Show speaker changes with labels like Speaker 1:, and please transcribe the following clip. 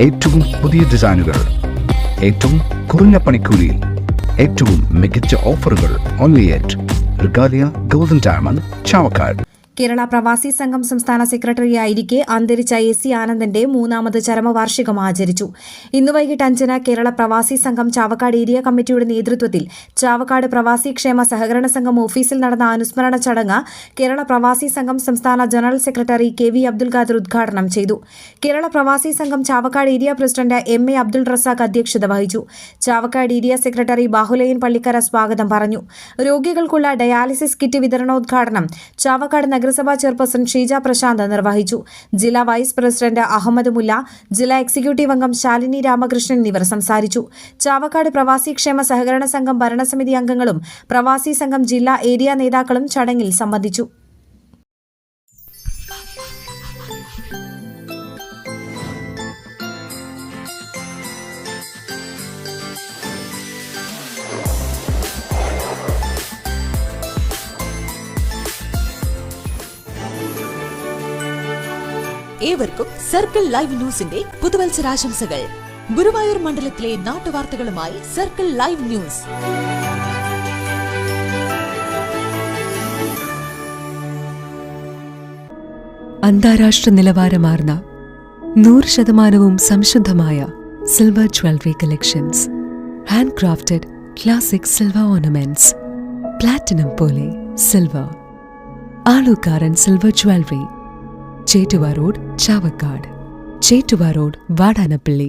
Speaker 1: ഏറ്റവും പുതിയ ഡിസൈനുകൾ, ഏറ്റവും കുറഞ്ഞ പണിക്കൂലിയിൽ, ഏറ്റവും മികച്ച ഓഫറുകൾ. Only at Regalia golden diamond, Chavakkad.
Speaker 2: Kerala പ്രവാസി സംഘം സംസ്ഥാന സെക്രട്ടറിയായിരിക്കെ അന്തരിച്ച AC ആനന്ദന്റെ 3ാമത് ചരമവാർഷികം ആചരിച്ചു. ഇന്ന് വൈകിട്ട് 5-ന് കേരള പ്രവാസി സംഘം ചാവക്കാട് ഏരിയ കമ്മിറ്റിയുടെ നേതൃത്വത്തിൽ ചാവക്കാട് പ്രവാസി ക്ഷേമ സഹകരണ സംഘം ഓഫീസിൽ നടന്ന അനുസ്മരണ ചടങ്ങ് കേരള പ്രവാസി സംഘം സംസ്ഥാന general secretary KV Abdul Khader ഉദ്ഘാടനം ചെയ്തു. കേരള പ്രവാസി സംഘം Chavakkad area president MA Abdul Razak അധ്യക്ഷത വഹിച്ചു. ചാവക്കാട് ഏരിയ സെക്രട്ടറി ബാഹുലയൻ പള്ളിക്കര സ്വാഗതം പറഞ്ഞു. രോഗികൾക്കുള്ള ഡയാലിസിസ് കിറ്റ് വിതരണോദ്ഘാടനം ചാവക്കാട് നഗരസഭാ ചെയർപേഴ്സൺ ഷീജ പ്രശാന്ത് നിർവഹിച്ചു. ജില്ലാ വൈസ് പ്രസിഡന്റ് അഹമ്മദ് മുല്ല, ജില്ലാ എക്സിക്യൂട്ടീവ് അംഗം ശാലിനി രാമകൃഷ്ണൻ എന്നിവർ സംസാരിച്ചു. ചാവക്കാട് പ്രവാസി ക്ഷേമ സഹകരണ സംഘം ഭരണസമിതി അംഗങ്ങളും പ്രവാസി സംഘം ജില്ലാ ഏരിയ നേതാക്കളും ചടങ്ങിൽ സംബന്ധിച്ചു.
Speaker 3: ഏവർക്കും സർക്കിൾ ലൈവ് ന്യൂസിന്റെ പുതുവത്സരാശംസകൾ. ഗുരുവായൂർ മണ്ഡലത്തിലെ നാട്ടുവാർത്തകളുമായി സർക്കിൾ ലൈവ് ന്യൂസ്.
Speaker 4: അന്താരാഷ്ട്ര നിലവാരമാർന്ന 100% സംശുദ്ധമായ silver jewellery collections. Handcrafted classic silver ornaments. Platinum പോലെ silver. Alukkaran silver jewellery, Chettuva road, Chavakkad. Chettuva road, Vadanappally.